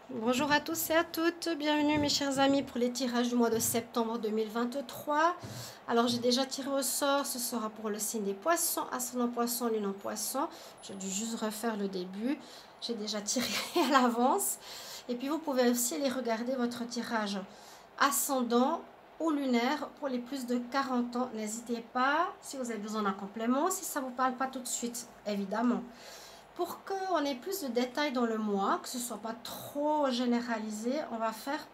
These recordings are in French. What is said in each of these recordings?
Bonjour à tous et à toutes, bienvenue mes chers amis pour les tirages du mois de septembre 2023. Alors j'ai déjà tiré au sort, ce sera pour le signe des poissons, ascendant poisson, lune en poisson. J'ai dû juste refaire le début, j'ai déjà tiré à l'avance. Et puis vous pouvez aussi aller regarder votre tirage ascendant ou lunaire pour les plus de 40 ans. N'hésitez pas si vous avez besoin d'un complément, si ça ne vous parle pas tout de suite, évidemment. Pour qu'on ait plus de détails dans le mois, que ce ne soit pas trop généralisé, on va faire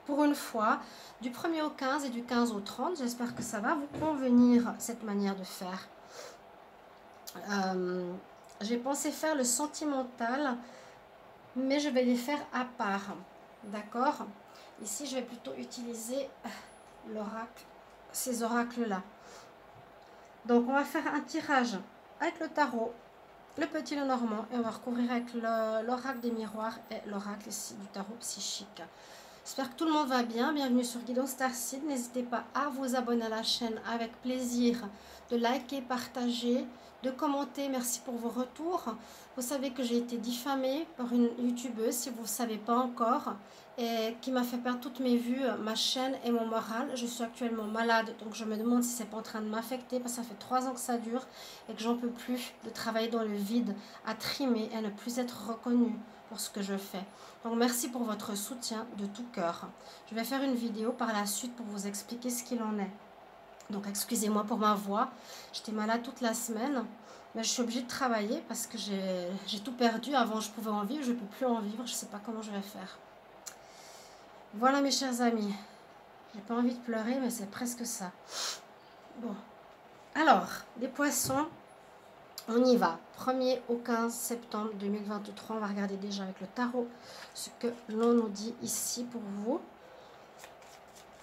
pour une fois du 1er au 15 et du 15 au 30. J'espère que ça va vous convenir, cette manière de faire. J'ai pensé faire le sentimental, mais je vais les faire à part. D'accord? Ici, je vais plutôt utiliser l'oracle, ces oracles-là. Donc, on va faire un tirage avec le tarot, le petit Lenormand, et on va recouvrir avec l'oracle des miroirs et l'oracle ici du tarot psychique. J'espère que tout le monde va bien. Bienvenue sur Guidon Starseed. N'hésitez pas à vous abonner à la chaîne avec plaisir, de liker, partager, de commenter. Merci pour vos retours. Vous savez que j'ai été diffamée par une youtubeuse, si vous ne savez pas encore, et qui m'a fait perdre toutes mes vues, ma chaîne et mon moral. Je suis actuellement malade, donc je me demande si c'est pas en train de m'affecter, parce que ça fait 3 ans que ça dure et que j'en peux plus de travailler dans le vide, à trimer et à ne plus être reconnue pour ce que je fais. Donc merci pour votre soutien de tout cœur. Je vais faire une vidéo par la suite pour vous expliquer ce qu'il en est. Donc excusez-moi pour ma voix, j'étais malade toute la semaine, mais je suis obligée de travailler parce que j'ai tout perdu. Avant je pouvais en vivre, je ne peux plus en vivre, je ne sais pas comment je vais faire. Voilà mes chers amis, j'ai pas envie de pleurer mais c'est presque ça. Bon, alors les poissons, on y va. 1er au 15 septembre 2023, on va regarder déjà avec le tarot ce que l'on nous dit ici pour vous.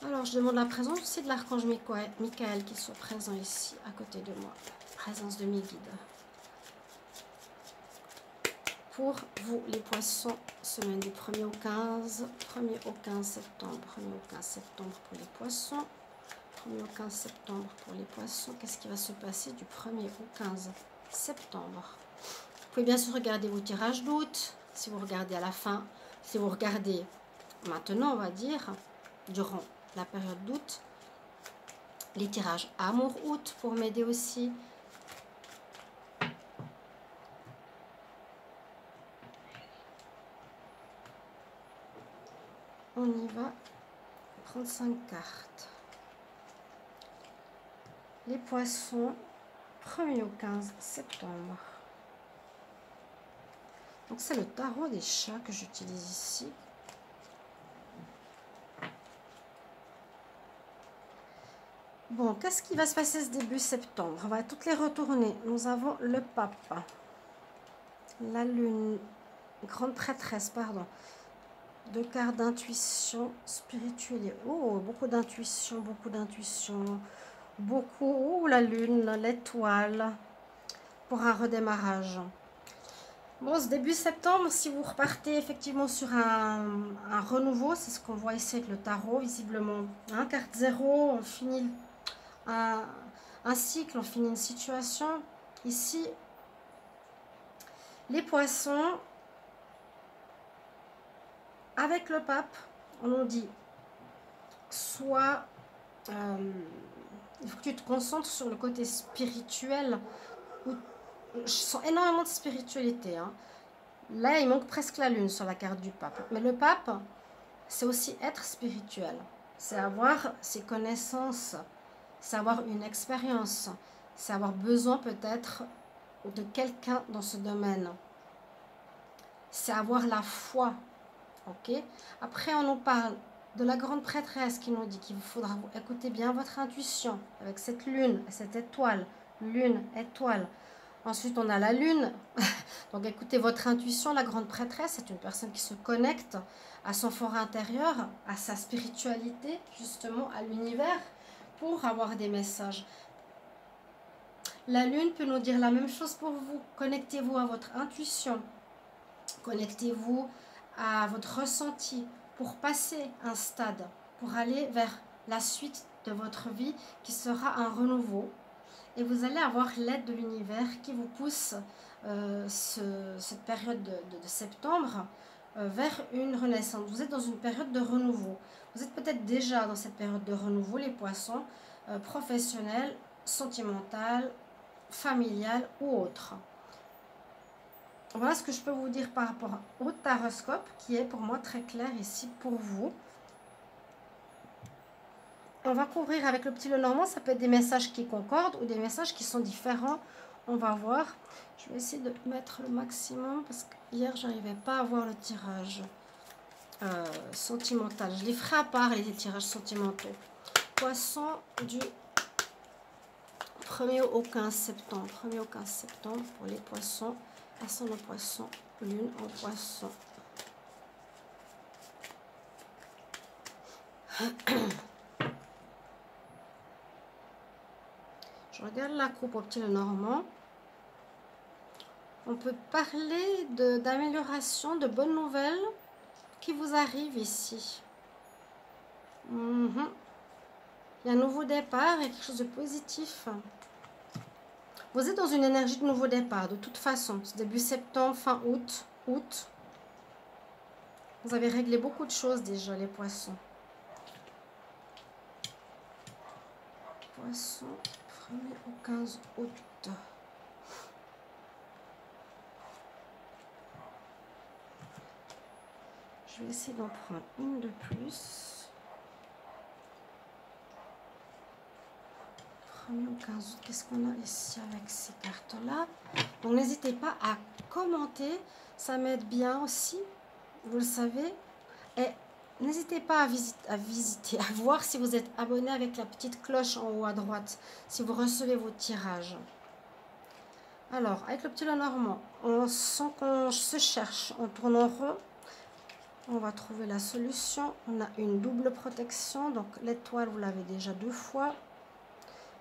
Alors, je demande la présence aussi de l'archange Michael qui soit présent ici à côté de moi. Présence de mes guides. Pour vous, les poissons, semaine du 1er au 15. 1er au 15 septembre. 1er au 15 septembre pour les poissons. 1er au 15 septembre pour les poissons. Qu'est-ce qui va se passer du 1er au 15 septembre? Vous pouvez bien sûr regarder vos tirages d'août. Si vous regardez à la fin, si vous regardez maintenant, on va dire, durant la période d'août, les tirages amour-août pour m'aider aussi. On y va, 35 cartes. Les poissons, 1er au 15 septembre. Donc c'est le tarot des chats que j'utilise ici. Bon, qu'est-ce qui va se passer ce début septembre? On va toutes les retourner. Nous avons le pape, la lune, grande prêtresse, pardon. 2 cartes d'intuition spirituelle. Oh, beaucoup d'intuition, beaucoup d'intuition. Beaucoup, oh, la lune, l'étoile, pour un redémarrage. Bon, ce début septembre, si vous repartez effectivement sur un renouveau, c'est ce qu'on voit ici avec le tarot, visiblement. Hein, carte 0, on finit un cycle, on finit une situation. Ici, les poissons, avec le pape, on nous dit, soit, il faut que tu te concentres sur le côté spirituel, où je sens énormément de spiritualité. Hein. Là, il manque presque la lune sur la carte du pape. Mais le pape, c'est aussi être spirituel. C'est avoir ses connaissances, c'est avoir une expérience, c'est avoir besoin peut-être de quelqu'un dans ce domaine. C'est avoir la foi. Ok. Après, on nous parle de la grande prêtresse qui nous dit qu'il vous faudra écouter bien votre intuition avec cette lune, cette étoile. Lune, étoile. Ensuite, on a la lune. Donc, écoutez votre intuition. La grande prêtresse, c'est une personne qui se connecte à son fort intérieur, à sa spiritualité, justement, à l'univers, pour avoir des messages. La lune peut nous dire la même chose pour vous. Connectez-vous à votre intuition. Connectez-vous à votre ressenti pour passer un stade, pour aller vers la suite de votre vie qui sera un renouveau. Et vous allez avoir l'aide de l'univers qui vous pousse cette période de septembre vers une renaissance. Vous êtes dans une période de renouveau. Vous êtes peut-être déjà dans cette période de renouveau, les poissons, professionnels, sentimental, familial ou autre. Voilà ce que je peux vous dire par rapport au taroscope qui est pour moi très clair ici pour vous. On va couvrir avec le petit Lenormand, ça peut être des messages qui concordent ou des messages qui sont différents. On va voir. Je vais essayer de mettre le maximum parce que hier, je n'arrivais pas à voir le tirage sentimental. Je les ferai à part, les tirages sentimentaux. Poisson du 1er au 15 septembre. 1er au 15 septembre pour les poissons. Ascendant poisson, lune en poisson. Je regarde la coupe au petit Lenormand. On peut parler d'amélioration, de bonnes nouvelles qui vous arrivent ici. Il y a un nouveau départ et quelque chose de positif. Vous êtes dans une énergie de nouveau départ, de toute façon. C'est début septembre, fin août. Vous avez réglé beaucoup de choses déjà, les poissons. Poissons, 1er au 15 août. Je vais essayer d'en prendre une de plus. 1er au 15 août, qu'est-ce qu'on a ici avec ces cartes-là? Donc n'hésitez pas à commenter, ça m'aide bien aussi, vous le savez. Et n'hésitez pas à visiter, à voir si vous êtes abonné avec la petite cloche en haut à droite, si vous recevez vos tirages. Alors, avec le petit Lenormand, on sent qu'on se cherche, on tourne en rond. On va trouver la solution. On a une double protection, donc l'étoile, vous l'avez déjà 2 fois.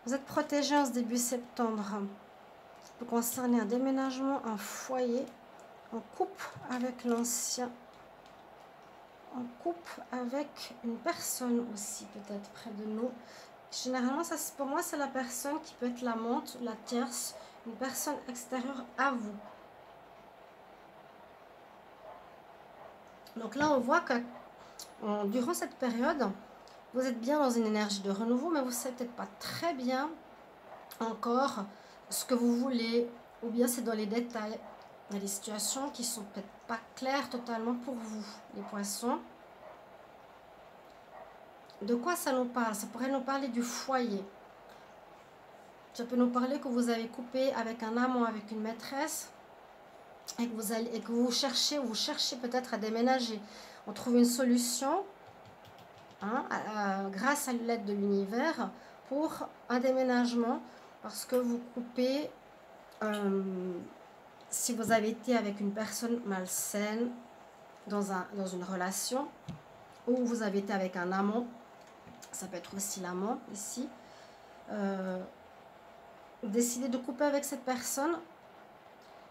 Vous êtes protégé en ce début septembre. Ça peut concerner un déménagement, un foyer, en couple avec l'ancien, en couple avec une personne aussi, peut-être près de nous. Généralement, ça, pour moi, c'est la personne qui peut être l'amante, la tierce, une personne extérieure à vous. Donc là, on voit que durant cette période, vous êtes bien dans une énergie de renouveau, mais vous ne savez peut-être pas très bien encore ce que vous voulez, ou bien c'est dans les détails. Il y a des situations qui ne sont peut-être pas claires totalement pour vous, les poissons. De quoi ça nous parle? Ça pourrait nous parler du foyer. Ça peut nous parler que vous avez coupé avec un amant, avec une maîtresse, et que vous cherchez peut-être à déménager. On trouve une solution grâce à l'aide de l'univers pour un déménagement, parce que vous coupez si vous avez été avec une personne malsaine dans une relation, ou vous avez été avec un amant, ça peut être aussi l'amant ici, décidez de couper avec cette personne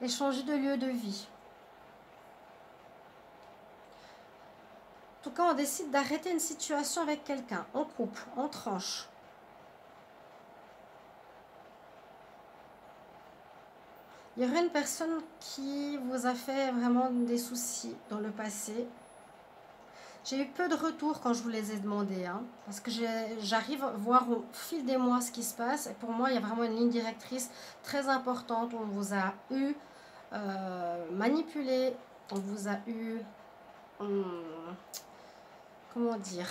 et changer de lieu de vie. En tout cas, on décide d'arrêter une situation avec quelqu'un. On coupe, on tranche. Il y aurait une personne qui vous a fait vraiment des soucis dans le passé. J'ai eu peu de retours quand je vous les ai demandés, parce que j'arrive à voir au fil des mois ce qui se passe. Et pour moi, il y a vraiment une ligne directrice très importante. On vous a eu manipulé, on vous a eu... comment dire,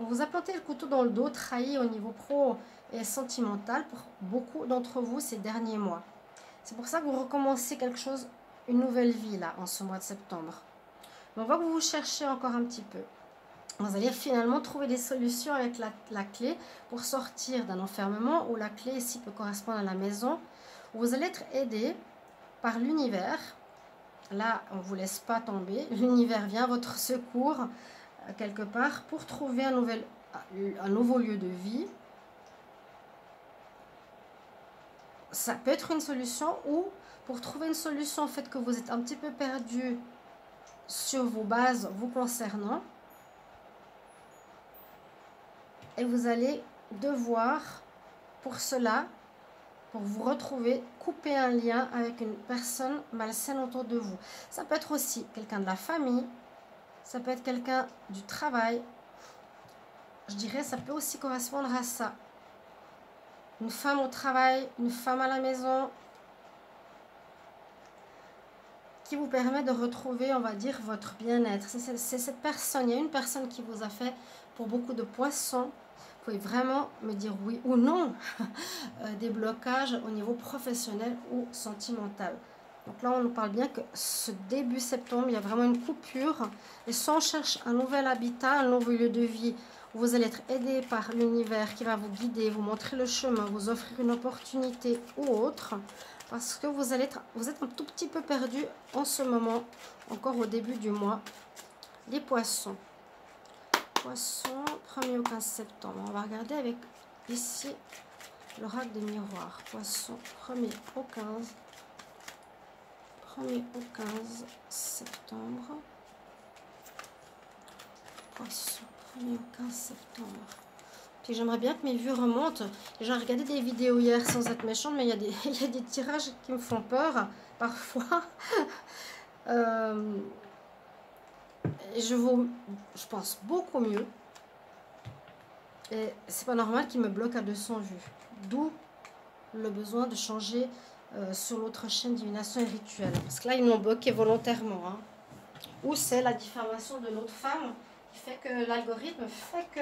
on vous a planté le couteau dans le dos, trahi au niveau pro et sentimental pour beaucoup d'entre vous ces derniers mois. C'est pour ça que vous recommencez quelque chose, une nouvelle vie là, en ce mois de septembre. Mais on voit que vous vous cherchez encore un petit peu. Vous allez finalement trouver des solutions avec la clé pour sortir d'un enfermement, où la clé ici peut correspondre à la maison, où vous allez être aidé par l'univers. Là, on ne vous laisse pas tomber. L'univers vient à votre secours quelque part pour trouver un nouveau lieu de vie. Ça peut être une solution, ou pour trouver une solution au fait que vous êtes un petit peu perdu sur vos bases vous concernant, et vous allez devoir pour cela, pour vous retrouver, couper un lien avec une personne malsaine autour de vous. Ça peut être aussi quelqu'un de la famille, Ça peut être quelqu'un du travail. Je dirais, ça peut aussi correspondre à ça. Une femme au travail, une femme à la maison, qui vous permet de retrouver, on va dire, votre bien-être. C'est cette personne, il y a une personne qui vous a fait, pour beaucoup de poissons, vous pouvez vraiment me dire oui ou non, des blocages au niveau professionnel ou sentimental. Donc là, on nous parle bien que ce début septembre, il y a vraiment une coupure. Et soit on cherche un nouvel habitat, un nouveau lieu de vie, où vous allez être aidé par l'univers qui va vous guider, vous montrer le chemin, vous offrir une opportunité ou autre. Parce que vous êtes un tout petit peu perdu en ce moment, encore au début du mois. Les poissons. Poissons, 1er au 15 septembre. On va regarder avec ici l'oracle des miroirs. Poissons, 1er au 15. 1er au 15 septembre. Poissons, 1er au 15 septembre. Puis j'aimerais bien que mes vues remontent. J'ai regardé des vidéos hier sans être méchante, mais il y a des tirages qui me font peur parfois. Je pense beaucoup mieux. Et c'est pas normal qu'ils me bloquent à 200 vues. D'où le besoin de changer sur l'autre chaîne divination et rituel. Parce que là, ils m'ont bloqué volontairement. Hein. Ou c'est la diffamation de l'autre femme qui fait que l'algorithme fait que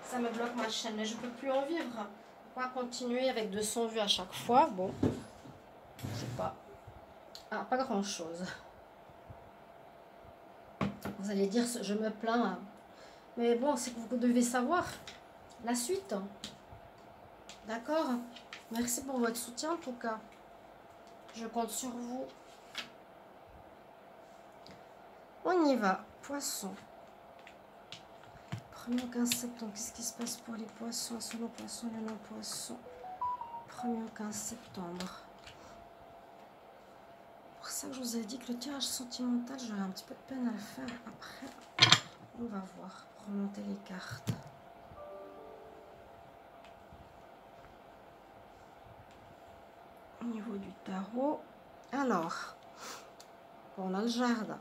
ça me bloque ma chaîne. Mais je ne peux plus en vivre. Pourquoi continuer avec 200 vues à chaque fois? Bon, je sais pas. Ah, pas grand-chose. Vous allez dire, je me plains. Hein. Mais bon, c'est que vous devez savoir la suite. D'accord? Merci pour votre soutien en tout cas. Je compte sur vous. On y va. Poisson. 1er au 15 septembre. Qu'est-ce qui se passe pour les poissons? Selon poisson, il y en a poisson. 1er au 15 septembre. C'est pour ça que je vous ai dit que le tirage sentimental, j'aurais un petit peu de peine à le faire. Après, on va voir. Remonter les cartes. Au niveau du tarot. Alors, on a le jardin.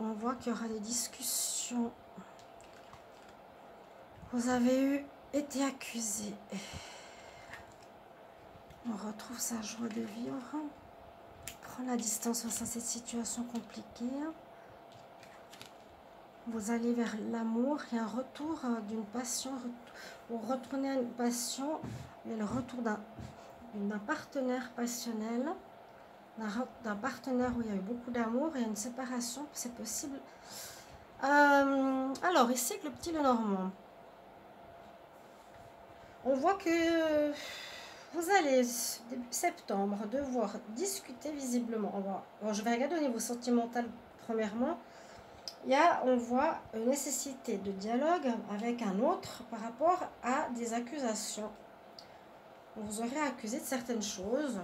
On voit qu'il y aura des discussions. Vous avez été accusé. On retrouve sa joie de vivre. Prends la distance face à cette situation compliquée. Vous allez vers l'amour et un retour d'une passion. Vous retournez à une passion et le retour d'un partenaire passionnel. D'un partenaire où il y a eu beaucoup d'amour et une séparation, c'est possible. Alors, ici, avec le petit Lenormand, on voit que vous allez, début septembre, devoir discuter visiblement. Bon, je vais regarder au niveau sentimental, premièrement. On voit une nécessité de dialogue avec un autre par rapport à des accusations. Vous aurez accusé de certaines choses.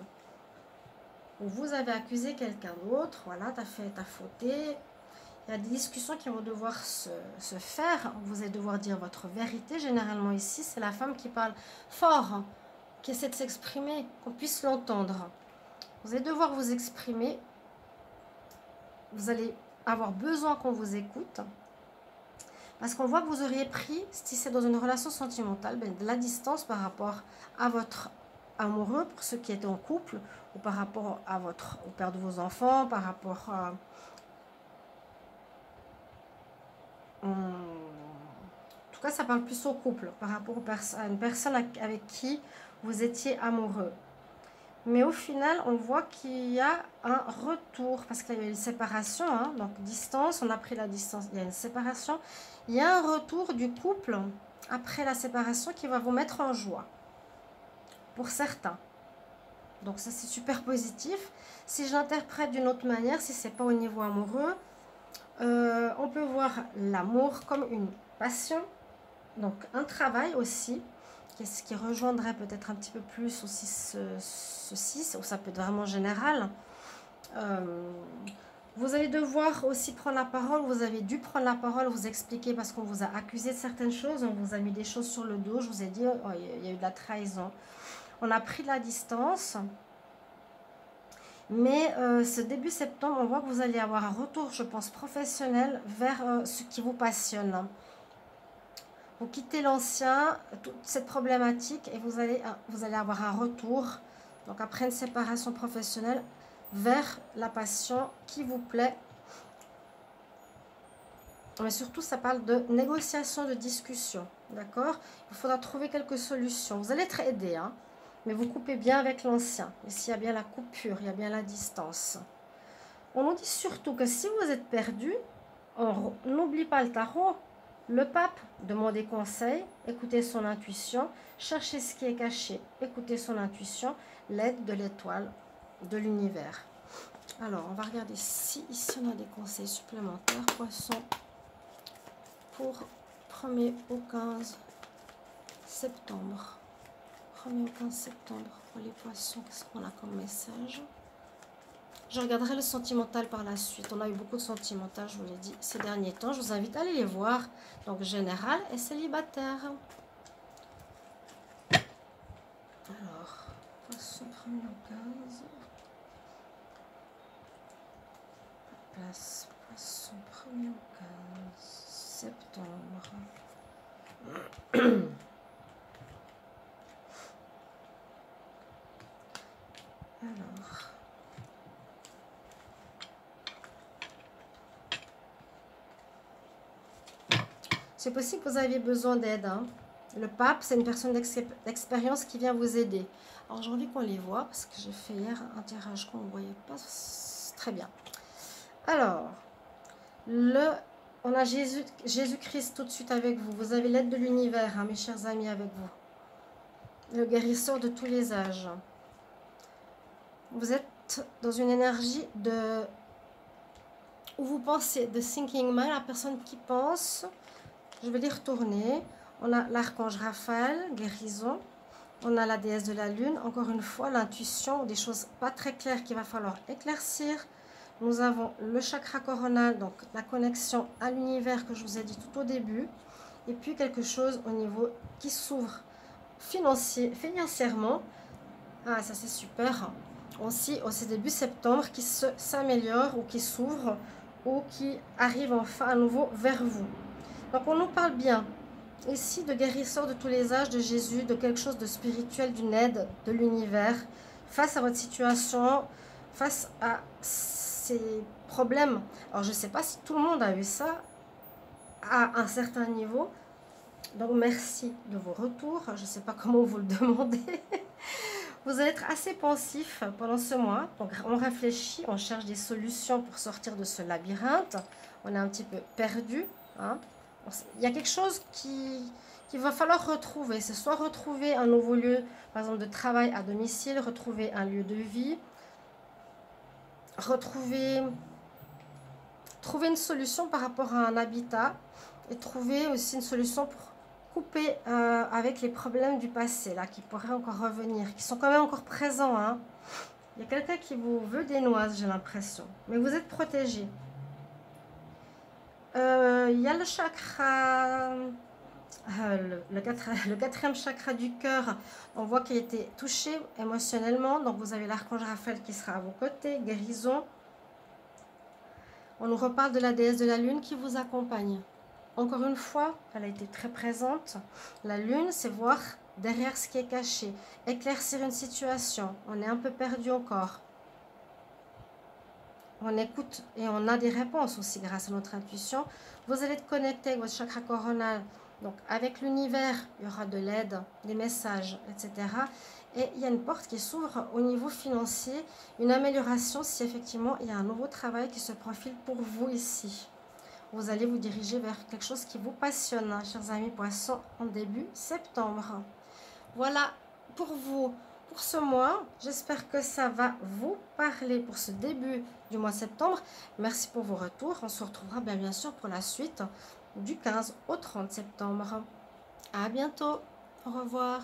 Vous avez accusé quelqu'un d'autre, voilà, t'as fauté. Il y a des discussions qui vont devoir se faire. Vous allez devoir dire votre vérité. Généralement ici, c'est la femme qui parle fort, qui essaie de s'exprimer, qu'on puisse l'entendre. Vous allez devoir vous exprimer. Vous allez avoir besoin qu'on vous écoute. Parce qu'on voit que vous auriez pris, si c'est dans une relation sentimentale, de la distance par rapport à votre amoureux, pour ceux qui étaient en couple, ou par rapport au père de vos enfants, par rapport à... En tout cas, ça parle plus au couple, par rapport à une personne avec qui vous étiez amoureux. Mais au final, on voit qu'il y a un retour, parce qu'il y a eu une séparation, hein, donc distance, on a pris la distance, il y a une séparation. Il y a un retour du couple après la séparation qui va vous mettre en joie, pour certains. Donc ça, c'est super positif. Si je l'interprète d'une autre manière, si ce n'est pas au niveau amoureux, on peut voir l'amour comme une passion, donc un travail aussi, ce qui rejoindrait peut-être un petit peu plus aussi ceci, ou ça peut être vraiment général. Vous allez devoir aussi prendre la parole, vous avez dû prendre la parole, vous expliquer parce qu'on vous a accusé de certaines choses, on vous a mis des choses sur le dos, je vous ai dit, il y a eu de la trahison. On a pris de la distance. Mais ce début septembre, on voit que vous allez avoir un retour, je pense, professionnel vers ce qui vous passionne. Vous quittez l'ancien, toute cette problématique, et vous allez avoir un retour, donc après une séparation professionnelle, vers la passion qui vous plaît. Mais surtout, ça parle de négociation, de discussion, d'accord? Il faudra trouver quelques solutions. Vous allez être aidé, hein, mais vous coupez bien avec l'ancien. Ici, il y a bien la coupure, il y a bien la distance. On nous dit surtout que si vous êtes perdu, on n'oublie pas le tarot. Le pape, demandez conseil, écoutez son intuition, cherchez ce qui est caché, écoutez son intuition, l'aide de l'étoile, de l'univers. Alors, on va regarder si ici on a des conseils supplémentaires. Poisson, pour 1er au 15 septembre. 1er au 15 septembre pour les poissons, qu'est-ce qu'on a comme message? Je regarderai le sentimental par la suite. On a eu beaucoup de sentimental, je vous l'ai dit, ces derniers temps. Je vous invite à aller les voir. Donc, général et célibataire. Alors, poisson 1er au 15. Place, poisson 1er au 15 septembre. Alors... c'est possible que vous aviez besoin d'aide. Hein. Le pape, c'est une personne d'expérience qui vient vous aider. Alors, j'ai envie qu'on les voit parce que j'ai fait hier un tirage qu'on ne voyait pas très bien. Alors, on a Jésus-Christ tout de suite avec vous. Vous avez l'aide de l'univers, hein, mes chers amis, avec vous. Le guérisseur de tous les âges. Vous êtes dans une énergie où vous pensez, de thinking mind, la personne qui pense... Je vais les retourner. On a l'archange Raphaël, guérison. On a la déesse de la lune. Encore une fois, l'intuition, des choses pas très claires qu'il va falloir éclaircir. Nous avons le chakra coronal, donc la connexion à l'univers que je vous ai dit tout au début. Et puis quelque chose au niveau qui s'ouvre financièrement. Ah, ça c'est super. Aussi, au début septembre, qui s'améliore ou qui s'ouvre ou qui arrive enfin à nouveau vers vous. Donc, on nous parle bien ici de guérisseur de tous les âges, de Jésus, de quelque chose de spirituel, d'une aide de l'univers face à votre situation, face à ces problèmes. Alors, je ne sais pas si tout le monde a eu ça à un certain niveau. Donc, merci de vos retours. Je ne sais pas comment vous le demandez. Vous allez être assez pensif pendant ce mois. Donc, on réfléchit, on cherche des solutions pour sortir de ce labyrinthe. On est un petit peu perdu, hein. Il y a quelque chose qu'il va falloir retrouver. C'est soit retrouver un nouveau lieu, par exemple, de travail à domicile, retrouver un lieu de vie, trouver une solution par rapport à un habitat et trouver aussi une solution pour couper avec les problèmes du passé, là, qui pourraient encore revenir, qui sont quand même encore présents. Hein. Il y a quelqu'un qui vous veut des noises, j'ai l'impression. Mais vous êtes protégé. Il y a le chakra, le quatrième chakra du cœur. On voit qu'il a été touché émotionnellement. Donc, vous avez l'archange Raphaël qui sera à vos côtés, guérison. On nous reparle de la déesse de la lune qui vous accompagne. Encore une fois, elle a été très présente. La lune, c'est voir derrière ce qui est caché, éclaircir une situation. On est un peu perdu encore. On écoute et on a des réponses aussi grâce à notre intuition. Vous allez être connecté avec votre chakra coronal. Donc, avec l'univers, il y aura de l'aide, des messages, etc. Et il y a une porte qui s'ouvre au niveau financier, une amélioration si effectivement il y a un nouveau travail qui se profile pour vous ici. Vous allez vous diriger vers quelque chose qui vous passionne, hein, chers amis poissons, en début septembre. Voilà pour vous. Pour ce mois, j'espère que ça va vous parler pour ce début du mois de septembre. Merci pour vos retours. On se retrouvera bien sûr pour la suite du 15 au 30 septembre. À bientôt. Au revoir.